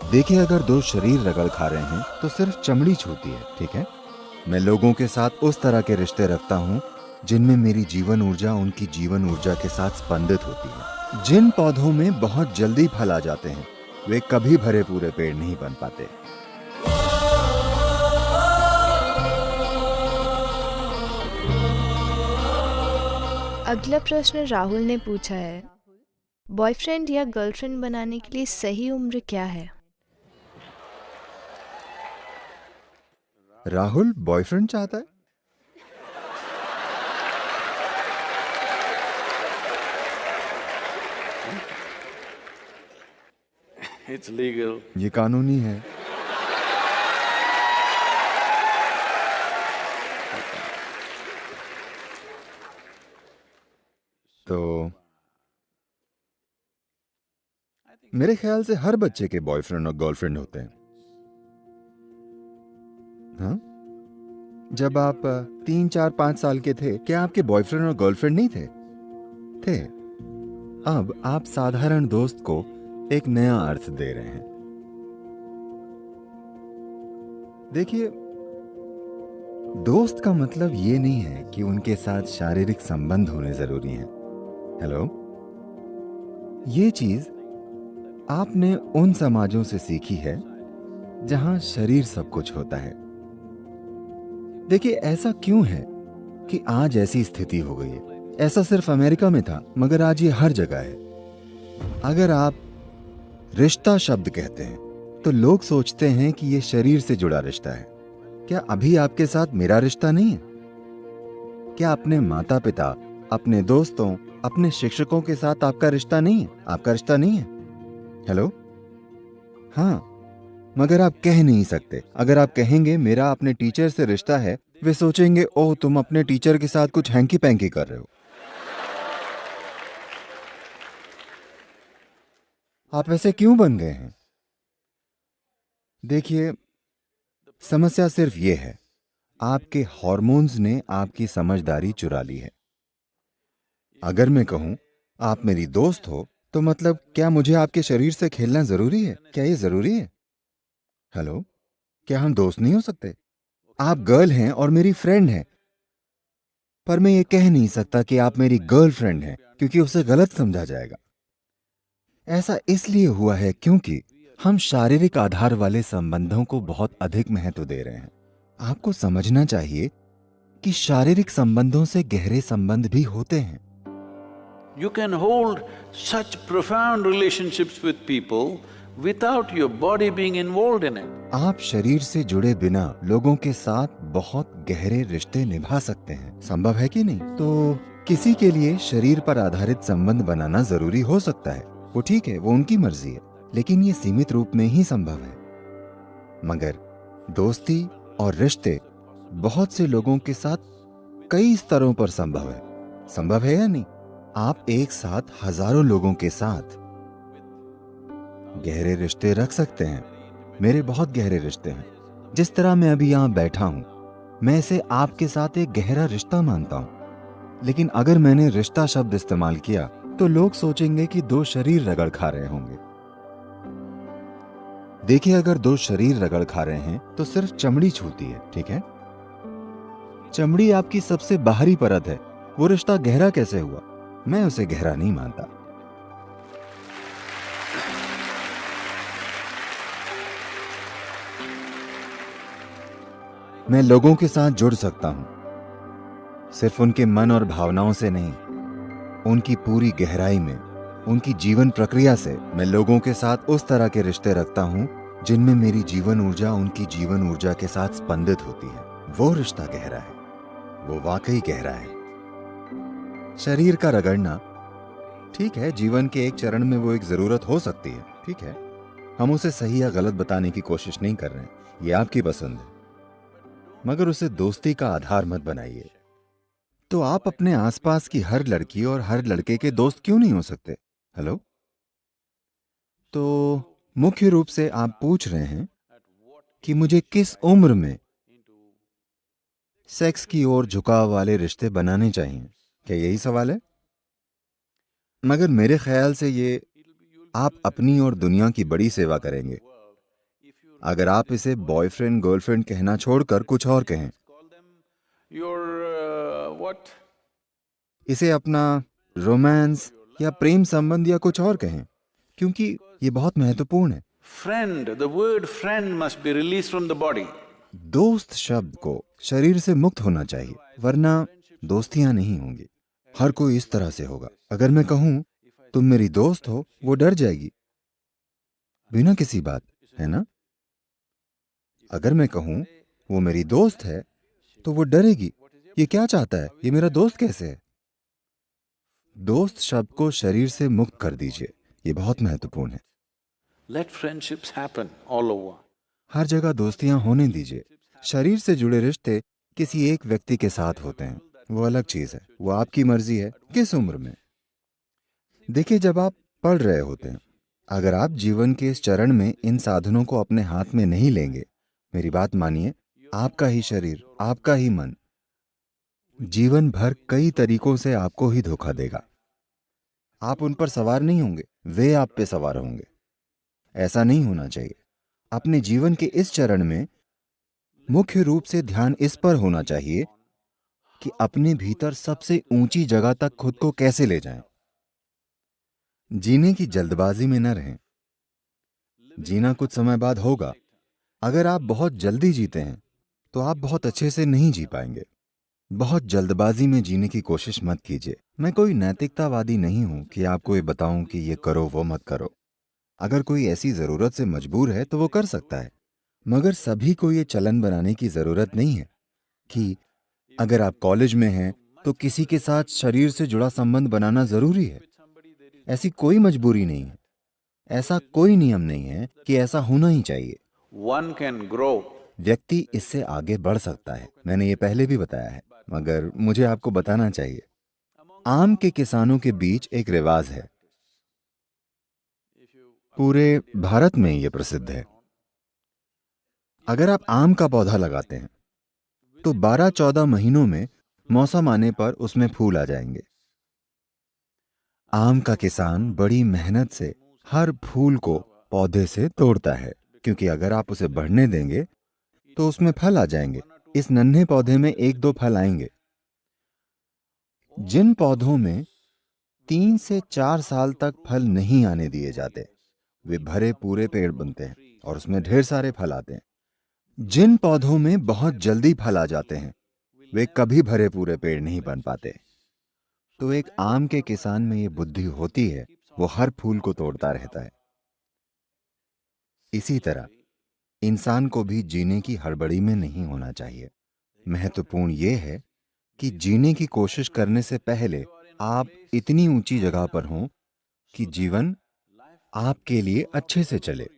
देखिए, अगर दो शरीर रगड़ खा रहे हैं तो सिर्फ चमड़ी छूती है, ठीक है। मैं लोगों के साथ उस तरह के रिश्ते रखता हूँ जिनमें मेरी जीवन ऊर्जा उनकी जीवन ऊर्जा के साथ स्पंदित होती है। जिन पौधों में बहुत जल्दी फल आ जाते हैं वे कभी भरे पूरे पेड़ नहीं बन पाते। अगला प्रश्न राहुल ने पूछा है, बॉयफ्रेंड या गर्लफ्रेंड बनाने के लिए सही उम्र क्या है? राहुल बॉयफ्रेंड चाहता है। It's legal. ये कानूनी है। तो मेरे ख्याल से हर बच्चे के बॉयफ्रेंड और गर्लफ्रेंड होते हैं। हाँ, जब आप 3, 4, 5 साल के थे क्या आपके बॉयफ्रेंड और गर्लफ्रेंड नहीं थे? थे। अब आप साधारण दोस्त को एक नया अर्थ दे रहे हैं। देखिए, दोस्त का मतलब ये नहीं है कि उनके साथ शारीरिक संबंध होने जरूरी हैं। हेलो, ये चीज आपने उन समाजों से सीखी है जहां शरीर सब कुछ होता है। देखिए, ऐसा क्यों है कि आज ऐसी स्थिति हो गई है? ऐसा सिर्फ अमेरिका में था, मगर आज ये हर जगह है। अगर आप रिश्ता शब्द कहते हैं तो लोग सोचते हैं कि ये शरीर से जुड़ा रिश्ता है। क्या अभी आपके साथ मेरा रिश्ता नहीं है? क्या अपने माता पिता, अपने दोस्तों, अपने शिक्षकों के साथ आपका रिश्ता नहीं है? आपका रिश्ता नहीं है? हेलो, हाँ, मगर आप कह नहीं सकते। अगर आप कहेंगे मेरा अपने टीचर से रिश्ता है, वे सोचेंगे ओह तुम अपने टीचर के साथ कुछ हैंकी पैंकी कर रहे हो। आप ऐसे क्यों बन गए हैं? देखिए, समस्या सिर्फ ये है, आपके हार्मोन्स ने आपकी समझदारी चुरा ली है। अगर मैं कहूं आप मेरी दोस्त हो तो मतलब क्या मुझे आपके शरीर से खेलना जरूरी है? क्या ये जरूरी है? हेलो, क्या हम दोस्त नहीं हो सकते? आप गर्ल हैं और मेरी फ्रेंड हैं, पर मैं ये कह नहीं सकता कि आप मेरी गर्लफ्रेंड हैं क्योंकि उसे गलत समझा जाएगा। ऐसा इसलिए हुआ है क्योंकि हम शारीरिक आधार वाले संबंधों को बहुत अधिक महत्व दे रहे हैं। आपको समझना चाहिए कि शारीरिक संबंधों से गहरे संबंध भी होते हैं। You can hold such profound relationships with people without your body being involved in it. आप शरीर से जुड़े बिना लोगों के साथ बहुत गहरे रिश्ते निभा सकते हैं। संभव है कि नहीं? तो किसी के लिए शरीर पर आधारित संबंध बनाना जरूरी हो सकता है, वो ठीक है, वो उनकी मर्जी है, लेकिन ये सीमित रूप में ही संभव है। मगर दोस्ती और रिश्ते बहुत से लोगों के साथ कई स्तरों पर संभव है। संभव है या नहीं? आप एक साथ हजारों लोगों के साथ गहरे रिश्ते रख सकते हैं। मेरे बहुत गहरे रिश्ते हैं। जिस तरह मैं अभी यहां बैठा हूं, मैं इसे आपके साथ एक गहरा रिश्ता मानता हूं। लेकिन अगर मैंने रिश्ता शब्द इस्तेमाल किया तो लोग सोचेंगे कि दो शरीर रगड़ खा रहे होंगे। देखिए, अगर दो शरीर रगड़ खा रहे हैं तो सिर्फ चमड़ी छूती है, ठीक है। चमड़ी आपकी सबसे बाहरी परत है। वो रिश्ता गहरा कैसे हुआ? मैं उसे गहरा नहीं मानता। मैं लोगों के साथ जुड़ सकता हूं, सिर्फ उनके मन और भावनाओं से नहीं, उनकी पूरी गहराई में, उनकी जीवन प्रक्रिया से। मैं लोगों के साथ उस तरह के रिश्ते रखता हूं जिनमें मेरी जीवन ऊर्जा उनकी जीवन ऊर्जा के साथ स्पंदित होती है। वो रिश्ता गहरा है, वो वाकई गहरा है। शरीर का रगड़ना ठीक है, जीवन के एक चरण में वो एक जरूरत हो सकती है, ठीक है। हम उसे सही या गलत बताने की कोशिश नहीं कर रहे हैं, ये आपकी पसंद है, मगर उसे दोस्ती का आधार मत बनाइए। तो आप अपने आसपास की हर लड़की और हर लड़के के दोस्त क्यों नहीं हो सकते? हेलो, तो मुख्य रूप से आप पूछ रहे हैं कि मुझे किस उम्र में सेक्स की ओर झुकाव वाले रिश्ते बनाने चाहिए, क्या यही सवाल है? मगर मेरे ख्याल से ये आप अपनी और दुनिया की बड़ी सेवा करेंगे। अगर आप इसे बॉयफ्रेंड गर्लफ्रेंड कहना छोड़कर कुछ और कहें, Your what? इसे अपना रोमांस या प्रेम संबंध या कुछ और कहें, क्योंकि ये बहुत महत्वपूर्ण है। Friend, the word friend must be released from the body. दोस्त शब्द को शरीर से मुक्त होना चाहिए, वरना दोस्तियां नहीं होंगी। हर कोई इस तरह से होगा। अगर मैं कहूं तुम मेरी दोस्त हो, वो डर जाएगी बिना किसी बात, है ना? अगर मैं कहूं वो मेरी दोस्त है, तो वो डरेगी। ये क्या चाहता है? ये मेरा दोस्त कैसे है? दोस्त शब्द को शरीर से मुक्त कर दीजिए, ये बहुत महत्वपूर्ण है। Let friendships happen all over. हर जगह दोस्तियां होने दीजिए। शरीर से जुड़े रिश्ते किसी एक व्यक्ति के साथ होते हैं, वो अलग चीज है। वो आपकी मर्जी है किस उम्र में। देखिए, जब आप पढ़ रहे होते हैं, अगर आप जीवन के इस चरण में इन साधनों को अपने हाथ में नहीं लेंगे, मेरी बात मानिए, आपका ही शरीर, आपका ही मन जीवन भर कई तरीकों से आपको ही धोखा देगा। आप उन पर सवार नहीं होंगे, वे आप पे सवार होंगे। ऐसा नहीं होना चाहिए। अपने जीवन के इस चरण में मुख्य रूप से ध्यान इस पर होना चाहिए कि अपने भीतर सबसे ऊंची जगह तक खुद को कैसे ले जाएं। जीने की जल्दबाजी में न रहें। जीना कुछ समय बाद होगा। अगर आप बहुत जल्दी जीते हैं तो आप बहुत अच्छे से नहीं जी पाएंगे। बहुत जल्दबाजी में जीने की कोशिश मत कीजिए। मैं कोई नैतिकतावादी नहीं हूं कि आपको ये बताऊं कि ये करो वो मत करो। अगर कोई ऐसी जरूरत से मजबूर है तो वो कर सकता है, मगर सभी को ये चलन बनाने की जरूरत नहीं है कि अगर आप कॉलेज में हैं तो किसी के साथ शरीर से जुड़ा संबंध बनाना जरूरी है। ऐसी कोई मजबूरी नहीं है। ऐसा कोई नियम नहीं है कि ऐसा होना ही चाहिए। One can grow. व्यक्ति इससे आगे बढ़ सकता है। मैंने ये पहले भी बताया है, मगर मुझे आपको बताना चाहिए। आम के किसानों के बीच एक रिवाज है, पूरे भारत में ये प्रसिद्ध है। अगर आप आम का पौधा लगाते हैं तो 12-14 महीनों में मौसम आने पर उसमें फूल आ जाएंगे। आम का किसान बड़ी मेहनत से हर फूल को पौधे से तोड़ता है, क्योंकि अगर आप उसे बढ़ने देंगे तो उसमें फल आ जाएंगे। इस नन्हे पौधे में 1-2 फल आएंगे। जिन पौधों में 3 से 4 साल तक फल नहीं आने दिए जाते, वे भरे पूरे पेड़ बनते हैं और उसमें ढेर सारे फल आते हैं। जिन पौधों में बहुत जल्दी फल आ जाते हैं, वे कभी भरे पूरे पेड़ नहीं बन पाते। तो एक आम के किसान में ये बुद्धि होती है, वो हर फूल को तोड़ता रहता है। इसी तरह इंसान को भी जीने की हड़बड़ी में नहीं होना चाहिए। महत्वपूर्ण ये है कि जीने की कोशिश करने से पहले आप इतनी ऊंची जगह पर हों कि जीवन आपके लिए अच्छे से चले।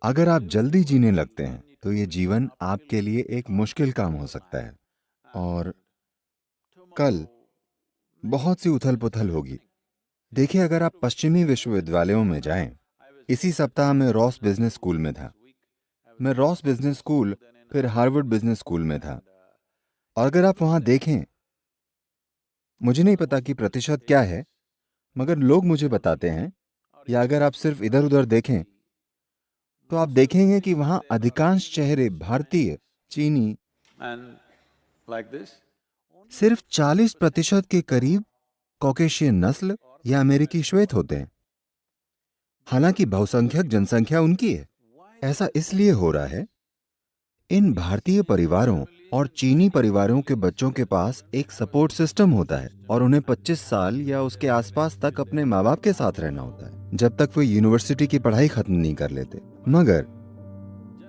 अगर आप जल्दी जीने लगते हैं तो ये जीवन आपके लिए एक मुश्किल काम हो सकता है और कल बहुत सी उथल पुथल होगी। देखिए, अगर आप पश्चिमी विश्वविद्यालयों में जाएं, इसी सप्ताह मैं रॉस बिजनेस स्कूल में था। मैं रॉस बिजनेस स्कूल फिर हार्वर्ड बिजनेस स्कूल में था। और अगर आप वहां देखें, मुझे नहीं पता कि प्रतिशत क्या है, मगर लोग मुझे बताते हैं, या अगर आप सिर्फ इधर उधर देखें तो आप देखेंगे कि वहां अधिकांश चेहरे भारतीय, चीनी, And like this. सिर्फ 40% के करीब कॉकेशियन नस्ल या अमेरिकी श्वेत होते हैं। हालांकि बहुसंख्यक जनसंख्या उनकी है। ऐसा इसलिए हो रहा है, इन भारतीय परिवारों और चीनी परिवारों के बच्चों के पास एक सपोर्ट सिस्टम होता है और उन्हें 25 साल या उसके आसपास तक अपने माँ बाप के साथ रहना होता है, जब तक वे यूनिवर्सिटी की पढ़ाई खत्म नहीं कर लेते। मगर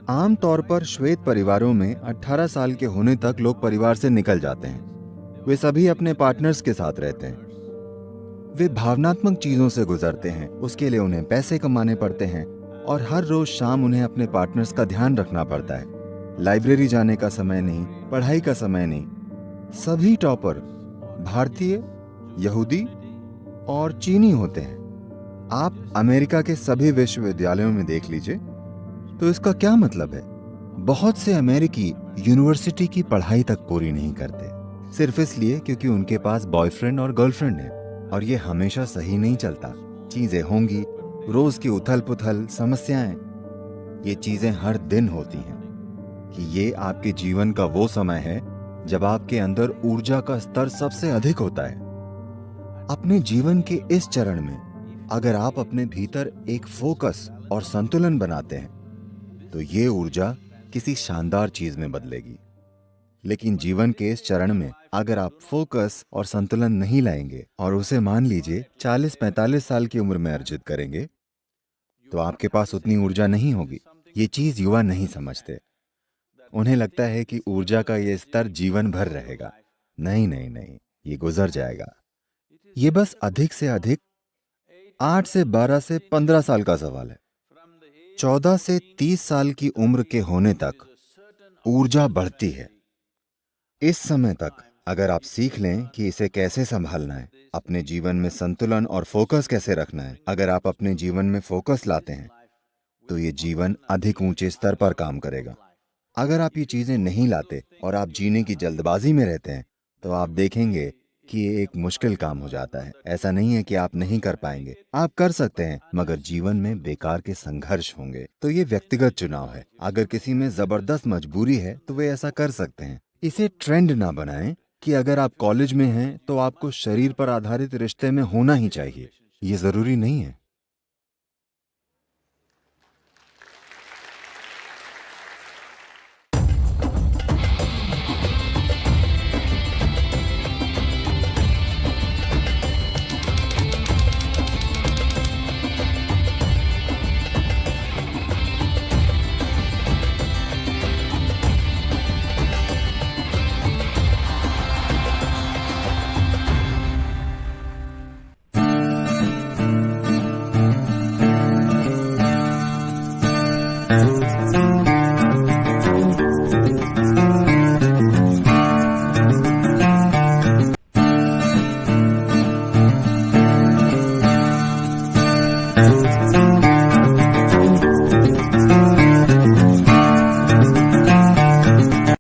आमतौर पर श्वेत परिवारों में 18 साल के होने तक लोग परिवार से निकल जाते हैं। वे सभी अपने पार्टनर्स के साथ रहते हैं। वे भावनात्मक चीजों से गुजरते हैं, उसके लिए उन्हें पैसे कमाने पड़ते हैं और हर रोज शाम उन्हें अपने पार्टनर्स का ध्यान रखना पड़ता है। लाइब्रेरी जाने का समय नहीं, पढ़ाई का समय नहीं। सभी टॉपर भारतीय, यहूदी और चीनी होते हैं। आप अमेरिका के सभी विश्वविद्यालयों में देख लीजिए। तो इसका क्या मतलब है? बहुत से अमेरिकी यूनिवर्सिटी की पढ़ाई तक पूरी नहीं करते, सिर्फ इसलिए क्योंकि उनके पास बॉयफ्रेंड और गर्लफ्रेंड है। और ये हमेशा सही नहीं चलता। चीजें होंगी, रोज की उथल पुथल, समस्याएं। ये चीजें हर दिन होती हैं कि ये आपके जीवन का वो समय है जब आपके अंदर ऊर्जा का स्तर सबसे अधिक होता है। अपने जीवन के इस चरण में अगर आप अपने भीतर एक फोकस और संतुलन बनाते हैं तो ये ऊर्जा किसी शानदार चीज में बदलेगी। लेकिन जीवन के इस चरण में अगर आप फोकस और संतुलन नहीं लाएंगे और उसे मान लीजिए 40-45 साल की उम्र में अर्जित करेंगे, तो आपके पास उतनी ऊर्जा नहीं होगी। ये चीज युवा नहीं समझते। उन्हें लगता है कि ऊर्जा का ये स्तर जीवन भर रहेगा। नहीं नहीं नहीं, ये गुजर जाएगा। ये बस अधिक से अधिक 8 से 12 से 15 साल का सवाल है। 14 से 30 साल की उम्र के होने तक ऊर्जा बढ़ती है। इस समय तक अगर आप सीख लें कि इसे कैसे संभालना है, अपने जीवन में संतुलन और फोकस कैसे रखना है, अगर आप अपने जीवन में फोकस लाते हैं तो ये जीवन अधिक ऊंचे स्तर पर काम करेगा। अगर आप ये चीजें नहीं लाते और आप जीने की जल्दबाजी में रहते हैं तो आप देखेंगे कि ये एक मुश्किल काम हो जाता है। ऐसा नहीं है कि आप नहीं कर पाएंगे, आप कर सकते हैं, मगर जीवन में बेकार के संघर्ष होंगे। तो ये व्यक्तिगत चुनाव है। अगर किसी में जबरदस्त मजबूरी है तो वे ऐसा कर सकते हैं। इसे ट्रेंड ना बनाएं कि अगर आप कॉलेज में हैं तो आपको शरीर पर आधारित रिश्ते में होना ही चाहिए। ये जरूरी नहीं है।